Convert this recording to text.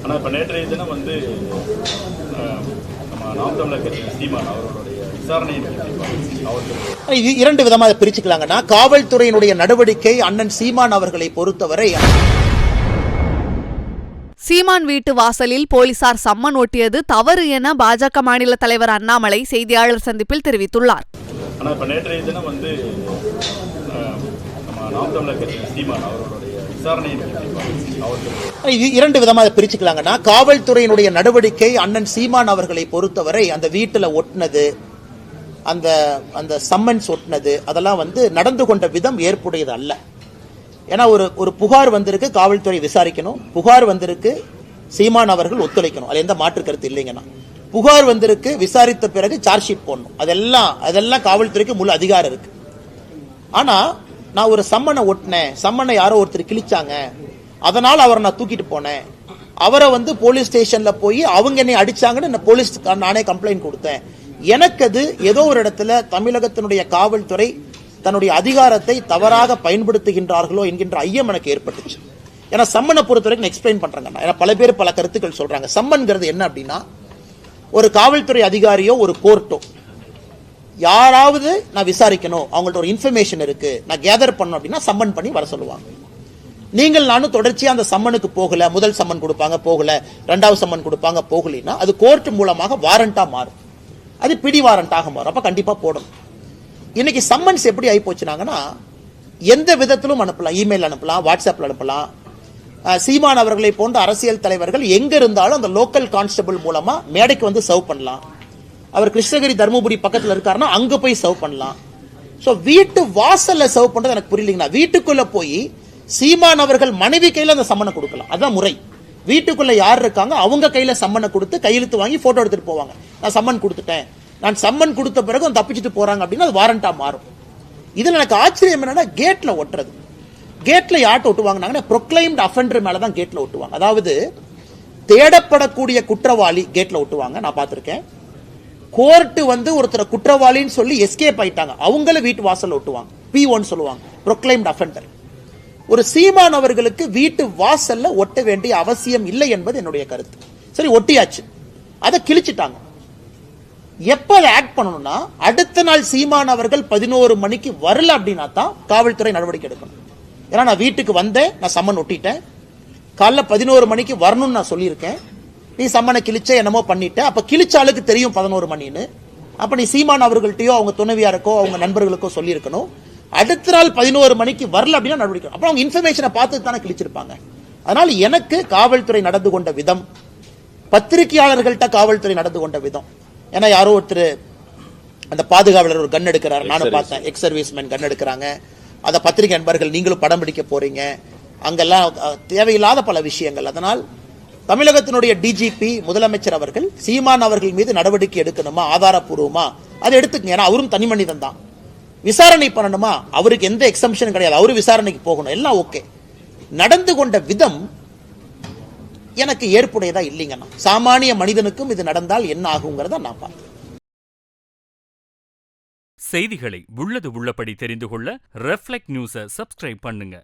ஆனால் இப்போ நேற்றைய தினம் வந்து நம்ம நாம் தமிழர் கட்சி சீமான் அவர்களுடைய விசாரணையை இது இரண்டு விதமாக பிரிச்சுக்கலாங்கன்னா, காவல்துறையினுடைய நடவடிக்கை அண்ணன் சீமான் அவர்களை பொறுத்தவரை சீமான் வீட்டு வாசலில் போலீசார் சம்மன் ஒட்டியது தவறு என பாஜக மாநில தலைவர் அண்ணாமலை செய்தியாளர் சந்திப்பில் தெரிவித்துள்ளார். ஆனால் இப்போ நேற்றைய தினம் வந்து நம்ம நாம் தமிழர் கட்சி சீமான் அவர்களுடைய இது இரண்டு விதமாக பிரிச்சுக்கலாங்கன்னா, காவல்துறையினுடைய நடவடிக்கை அண்ணன் சீமான் அவர்களை பொறுத்தவரை அந்த வீட்டில் ஒட்டினது, அந்த அந்த சம்மன்ஸ் ஒட்டினது, அதெல்லாம் வந்து நடந்து கொண்ட விதம் ஏற்புடையது அல்ல. ஏன்னா ஒரு புகார் வந்திருக்கு, காவல்துறை விசாரிக்கணும். புகார் வந்திருக்கு, சீமான் அவர்கள் ஒத்துழைக்கணும். அது எந்த மாற்று கருத்து இல்லைங்கன்னா, புகார் வந்திருக்கு, விசாரித்த பிறகு சார்ஜ் ஷீட் போடணும். அதெல்லாம் காவல்துறைக்கு முழு அதிகாரம் இருக்கு. ஆனா நான் ஒரு சம்மனை ஒட்டினேன், சம்மனை யாரோ ஒருத்தர் கிழிச்சாங்க, அதனால அவரை நான் தூக்கிட்டு போனேன், அவரை வந்து போலீஸ் ஸ்டேஷன்ல போய் அவங்க என்னை அடிச்சாங்கன்னு போலீஸ் நானே கம்ப்ளைண்ட் கொடுத்தேன், எனக்கு அது ஏதோ ஒரு இடத்துல தமிழகத்தினுடைய காவல்துறை தன்னுடைய அதிகாரத்தை தவறாக பயன்படுத்துகின்றார்களோ என்கின்ற ஐயம் எனக்கு ஏற்பட்டுச்சு. ஏன்னா சம்மனை பொறுத்த வரைக்கும் எக்ஸ்பிளைன் பண்றாங்க. ஏன்னா பல பேர் பல கருத்துக்கள் சொல்றாங்க. சம்மன்கிறது என்ன அப்படின்னா, ஒரு காவல்துறை அதிகாரியோ ஒரு கோர்ட்டோ யாராவது நான் விசாரிக்கணும், அவங்கள்ட்ட ஒரு இன்ஃபர்மேஷன் இருக்கு, நான் கேதர் பண்ணணும் அப்படின்னா சம்மன் பண்ணி வர சொல்லுவாங்க. நீங்கள் நானும் தொடர்ச்சியா அந்த சம்மனுக்கு போகல, முதல் சம்மன் கொடுப்பாங்க போகல, ரெண்டாவது சம்மன் கொடுப்பாங்க போகலின்னா அது கோர்ட் மூலமாக வாரண்டா மாறும், அது பிடி வாரண்டாக மாறும். அப்ப கண்டிப்பா போடணும். இன்னைக்கு சம்மன்ஸ் எப்படி ஆகி போச்சுனாங்கன்னா, எந்த விதத்திலும் அனுப்பலாம், இமெயில் அனுப்பலாம், வாட்ஸ்அப்ல அனுப்பலாம். சீமான் அவர்களை போன்ற அரசியல் தலைவர்கள் எங்க இருந்தாலும் அந்த லோக்கல் கான்ஸ்டபிள் மூலமா மேடைக்கு வந்து சர்வ் பண்ணலாம். அவர் கிருஷ்ணகிரி தர்மபுரி பக்கத்தில் இருக்காருன்னா அங்க போய் சர்வ் பண்ணலாம். சோ வீட்டு வாசல்ல சர்வ் பண்றது எனக்கு புரியலீங்கன்னா, வீட்டுக்குள்ள போய் சீமான் அவர்கள் மனைவி கையில அந்த சம்மனை கொடுக்கலாம், அதான் முறை. வீட்டுக்குள்ள யார் இருக்காங்க அவங்க கையில சம்மனை கொடுத்து கையெழுத்து வாங்கி போட்டோ எடுத்துட்டு போவாங்க. நான் சம்மன் கொடுத்துட்டேன், நான் சம்மன் கொடுத்த பிறகு தப்பிச்சுட்டு போறாங்க அப்படின்னா அது வாரண்டா மாறும். இதுல எனக்கு ஆச்சரியம் என்னன்னா, கேட்ல ஒட்டுறது. கேட்ல யார்ட்ட ஒட்டுவாங்கன்னா, ப்ரொக்ளைம்டு அஃபெண்டர் மேலதான் கேட்ல ஒட்டுவாங்க. அதாவது தேடப்படக்கூடிய குற்றவாளி கேட்ல ஒட்டுவாங்க, நான் பார்த்திருக்கேன். கோர்ட் வந்து ஒருத்தர் குற்றவாளின்னு சொல்லி எஸ்கேப் ஆயிட்டாங்க, அவங்கள வீட்டு வாசல் ஒட்டுவாங்க, P1 சொல்லுவாங்க, ப்ரொக்ளைம்டு அஃபெண்டர். ஒரு சீமான் அவர்களுக்கு வீட்டு வாசல்ல ஒட்ட வேண்டிய அவசியம் இல்லை என்பது என்னுடைய கருத்து. சரி, ஒட்டியாச்சு, அதை கிழிச்சிட்டாங்க. எப்ப அதை ஆக்ட் பண்ணணும்னா, அடுத்த நாள் சீமான் அவர்கள் 11 மணிக்கு வரல அப்படின்னா தான் காவல்துறை நடவடிக்கை எடுக்கணும். ஏன்னா நான் வீட்டுக்கு வந்தேன், நான் சம்மன் ஒட்டிட்டேன், காலைல 11 மணிக்கு வரணும்னு நான் சொல்லியிருக்கேன், நீ சம்மனை கிழிச்ச என்னமோ பண்ணிட்ட, அப்ப கிழிச்சாளுக்கு தெரியும் 11 மணின்னு. அப்ப நீ சீமான் அவர்கள்ட்டயோ அவங்க துணைவியாருக்கோ அவங்க நண்பர்களுக்கோ சொல்லியிருக்கணும். அடுத்த நாள் 11 மணிக்கு வரல அப்படின்னா நடவடிக்கை. அப்புறம் அவங்க இன்ஃபர்மேஷனை பார்த்து தானே கிழிச்சிருப்பாங்க. அதனால எனக்கு காவல்துறை நடந்து கொண்ட விதம், பத்திரிகையாளர்கள்ட்ட காவல்துறை நடந்து கொண்ட விதம், ஏன்னா யாரோ ஒருத்தர் அந்த பாதுகாவலர் ஒரு கன் எடுக்கிறார், நானும் பார்த்தேன், எக்ஸ் சர்வீஸ் மேன் கன் எடுக்கிறாங்க, அதை பத்திரிகை நண்பர்கள் நீங்களும் படம் பிடிக்க போறீங்க, அங்கெல்லாம் தேவையில்லாத பல விஷயங்கள். அதனால் தமிழகத்தினுடைய டிஜிபி முதலமைச்சர் அவர்கள் சீமான் அவர்கள் மீது நடவடிக்கை எடுக்கணுமா, ஆதாரப்பூர்வமா அதை எடுத்துக்கங்க. ஏன்னா அவரும் தனி மனிதன் தான். விசாரணை பண்ணணுமா, அவருக்கு எந்த எக்ஸம்ஷன் கிடையாது, அவரு விசாரணைக்கு போகணும், எல்லாம் ஓகே. நடந்து கொண்ட விதம் எனக்கு ஏற்புடையதா இல்லைங்கன்னா, சாமானிய மனிதனுக்கும் இது நடந்தால் என்ன ஆகுங்கிறத நான் பார்த்தேன். செய்திகளை உள்ளது உள்ளபடி தெரிந்து கொள்ள ரெஃப்ளெக்ட் நியூஸை சப்ஸ்கிரைப் பண்ணுங்க.